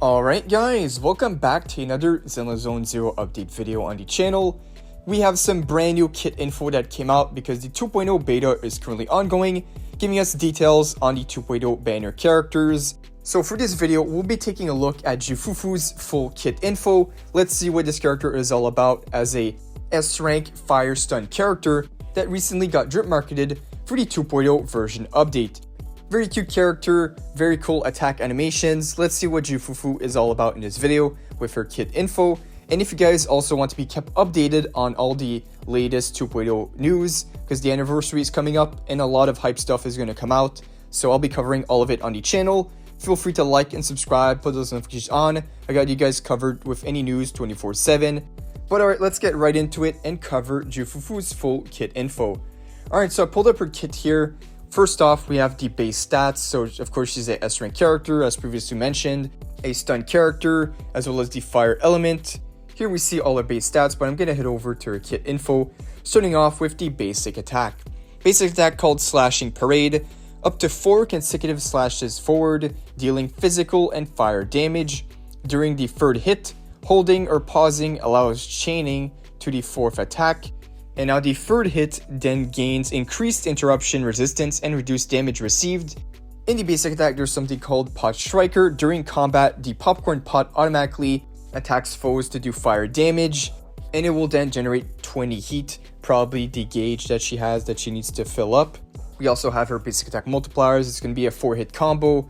Alright guys, welcome back to another Zenless Zone 0 update video on the channel. We have some brand new kit info that came out because the 2.0 beta is currently ongoing, giving us details on the 2.0 banner characters. So for this video, we'll be taking a look at Ju FuFu's full kit info. Let's see what this character is all about as a S-rank fire stun character that recently got drip marketed for the 2.0 version update. Very cute character, very cool attack animations. Let's see what Ju FuFu is all about in this video with her kit info. And if you guys also want to be kept updated on all the latest 2.0 news, because the anniversary is coming up and a lot of hype stuff is going to come out, so I'll be covering all of it on the channel. Feel free to like and subscribe, put those notifications on. I got you guys covered with any news 24/7. But alright, let's get right into it and cover Ju FuFu's full kit info. Alright, so I pulled up her kit here. First off, we have the base stats. So of course she's a S-rank character as previously mentioned, a stun character, as well as the fire element. Here we see all her base stats, but I'm going to head over to her kit info, starting off with the basic attack. Basic attack called Slashing Parade, up to 4 consecutive slashes forward, dealing physical and fire damage. During the third hit, holding or pausing allows chaining to the 4th attack. And now the third hit then gains increased interruption resistance and reduced damage received. In the basic attack, there's something called Pot Striker. During combat, the popcorn pot automatically attacks foes to do fire damage, and it will then generate 20 heat, probably the gauge that she has that she needs to fill up. We also have her basic attack multipliers. It's going to be a 4-hit combo.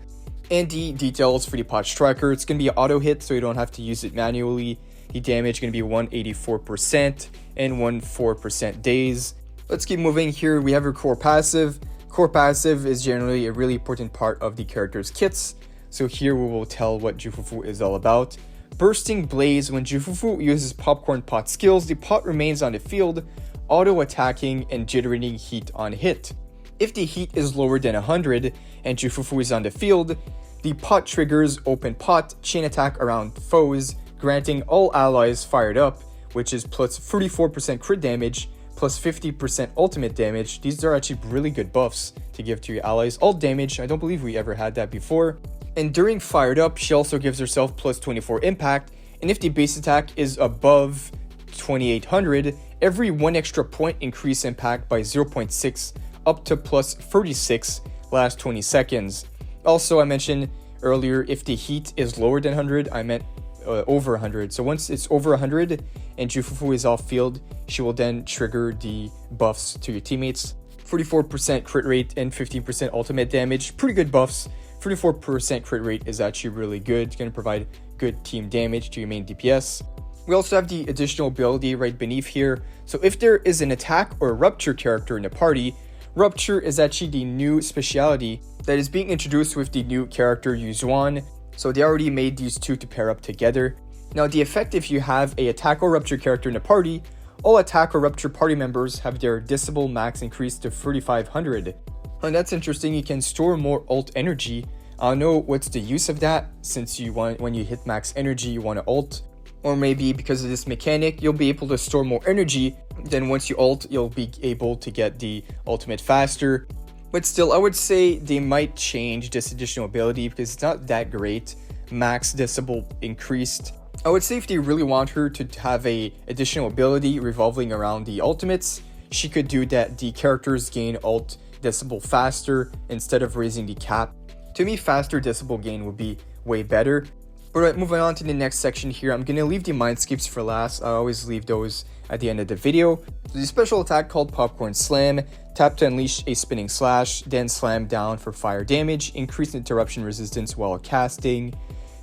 And the details for the Pot Striker, it's going to be an auto hit, so you don't have to use it manually. The damage is going to be 184% and 14% days. Let's keep moving here. We have her core passive. Core passive is generally a really important part of the character's kits. So here we will tell what Ju FuFu is all about. Bursting Blaze. When Ju FuFu uses popcorn pot skills, the pot remains on the field, auto-attacking and generating heat on hit. If the heat is lower than 100 and Ju FuFu is on the field, the pot triggers open pot chain attack around foes, granting all allies fired up, which is plus 34% crit damage, plus 50% ultimate damage. These are actually really good buffs to give to your allies. All damage, I don't believe we ever had that before. And during fired up, she also gives herself plus 24 impact, and if the base attack is above 2800, every 1 extra point increase impact by 0.6 up to plus 36 last 20 seconds. Also, I mentioned earlier, if the heat is lower than 100, I meant over 100. So once it's over 100 and Ju FuFu is off field, she will then trigger the buffs to your teammates. 44% crit rate and 15% ultimate damage. Pretty good buffs. 34% crit rate is actually really good. It's going to provide good team damage to your main DPS. We also have the additional ability right beneath here. So if there is an attack or rupture character in the party, Rupture is actually the new speciality that is being introduced with the new character Yuzuan. So they already made these two to pair up together. Now the effect, if you have a attack or rupture character in a party, all attack or rupture party members have their disable max increased to 3500. And that's interesting, you can store more ult energy. I don't know what's the use of that, since you want, when you hit max energy you want to ult. Or maybe because of this mechanic, you'll be able to store more energy. Then once you ult, you'll be able to get the ultimate faster. But still, I would say they might change this additional ability because it's not that great. Max disable increased. I would say if they really want her to have a additional ability revolving around the ultimates, she could do that the characters gain ult decibel faster instead of raising the cap. To me, faster decibel gain would be way better. Alright, moving on to the next section here. I'm going to leave the Mindscapes for last. I always leave those at the end of the video. So the special attack called Popcorn Slam. Tap to unleash a spinning slash, then slam down for fire damage. Increased interruption resistance while casting.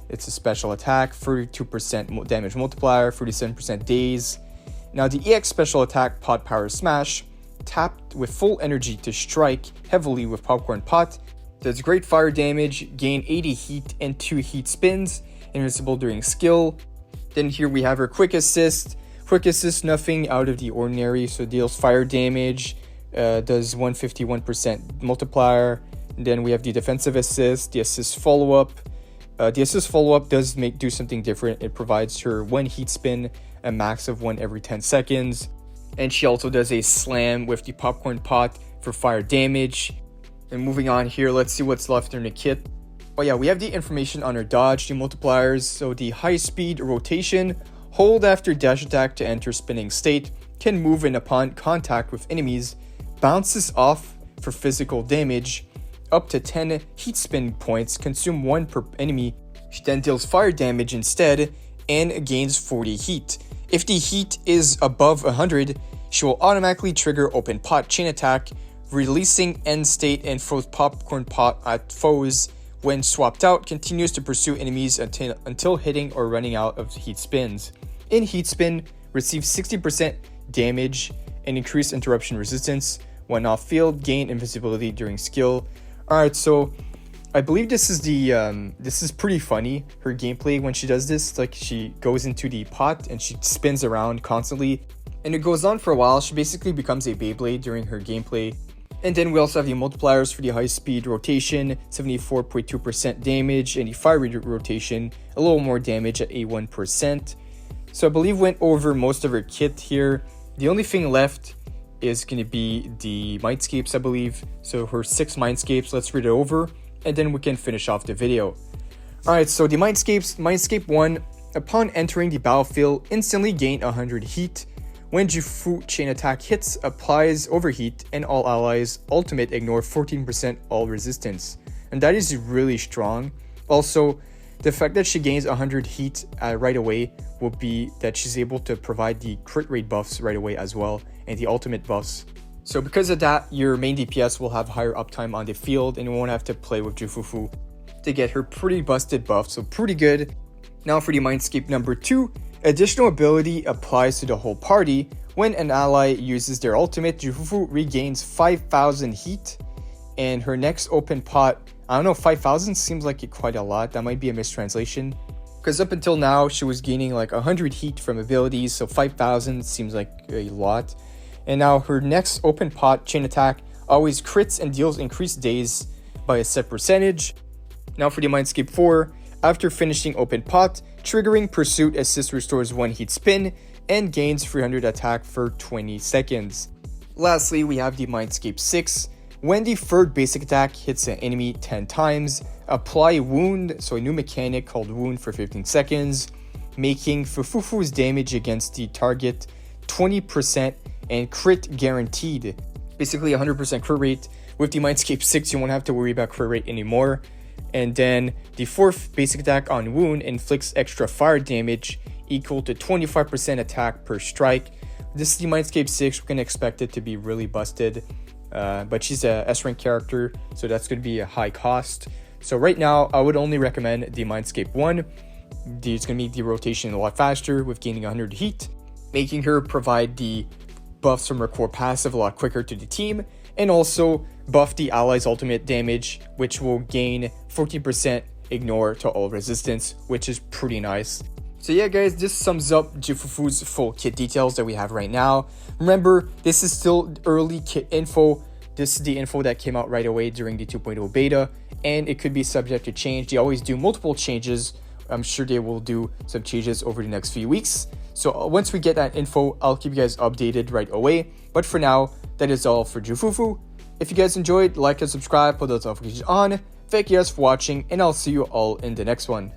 It's a special attack. 32% damage multiplier, 37% daze. Now the EX special attack, Pot Power Smash. Tap with full energy to strike heavily with Popcorn Pot. Does great fire damage, gain 80 heat and 2 heat spins. Invincible during skill. Then here we have her quick assist. Quick assist, nothing out of the ordinary, so deals fire damage, does 151% multiplier. And then we have the defensive assist, the assist follow-up. The assist follow-up does do something different. It provides her 1 heat spin, a max of 1 every 10 seconds. And she also does a slam with the popcorn pot for fire damage. And moving on here, let's see what's left in the kit. Oh yeah, we have the information on her dodge, the multipliers. So the high speed rotation, hold after dash attack to enter spinning state, can move in upon contact with enemies, bounces off for physical damage, up to 10 heat spin points, consume 1 per enemy. She then deals fire damage instead and gains 40 heat. If the heat is above 100, she will automatically trigger open pot chain attack, releasing end state and throws popcorn pot at foes. When swapped out, continues to pursue enemies until hitting or running out of heat spins. In heat spin, receive 60% damage and increased interruption resistance. When off field, gain invisibility during skill. Alright, so I believe this is this is pretty funny, her gameplay when she does this. Like, she goes into the pot and she spins around constantly, and it goes on for a while. She basically becomes a Beyblade during her gameplay. And then we also have the multipliers for the high speed rotation, 74.2% damage, and the fire rotation, a little more damage at 81%. So I believe went over most of her kit here. The only thing left is going to be the Mindscapes, I believe. So her 6 Mindscapes, let's read it over, and then we can finish off the video. Alright, so the Mindscapes, Mindscape 1, upon entering the battlefield, instantly gain 100 heat. When Ju FuFu chain attack hits, applies overheat, and all allies ultimate ignore 14% all resistance. And that is really strong. Also, the fact that she gains 100 heat right away will be that she's able to provide the crit rate buffs right away as well, and the ultimate buffs. So because of that, your main DPS will have higher uptime on the field, and you won't have to play with Ju FuFu to get her pretty busted buff, so pretty good. Now for the Mindscape number 2, additional ability applies to the whole party. When an ally uses their ultimate, Ju FuFu regains 5,000 heat, and her next open pot, I don't know, 5,000 seems like quite a lot. That might be a mistranslation, because up until now she was gaining like 100 heat from abilities, so 5,000 seems like a lot. And now her next open pot chain attack always crits and deals increased days by a set percentage. Now for the Mindscape 4, after finishing open pot, triggering pursuit assist restores 1 heat spin and gains 300 attack for 20 seconds. Lastly, we have the Mindscape 6. When the third basic attack hits an enemy 10 times, apply wound, so a new mechanic called wound, for 15 seconds, making FuFu's damage against the target 20% and crit guaranteed. Basically 100% crit rate. With the Mindscape 6, you won't have to worry about crit rate anymore. And then the fourth basic attack on wound inflicts extra fire damage equal to 25% attack per strike. This is the Mindscape 6. We can expect it to be really busted. But she's a S-rank character, so that's going to be a high cost. So right now, I would only recommend the Mindscape 1. It's going to make the rotation a lot faster with gaining 100 heat, making her provide the buffs from her core passive a lot quicker to the team, and also buff the allies' ultimate damage, which will gain 14% ignore to all resistance, which is pretty nice. So yeah guys, this sums up Ju FuFu's full kit details that we have right now. Remember, this is still early kit info. This is the info that came out right away during the 2.0 beta, and it could be subject to change. They always do multiple changes. I'm sure they will do some changes over the next few weeks. So once we get that info, I'll keep you guys updated right away. But for now, that is all for Ju FuFu. If you guys enjoyed, like and subscribe, put those notifications on. Thank you guys for watching, and I'll see you all in the next one.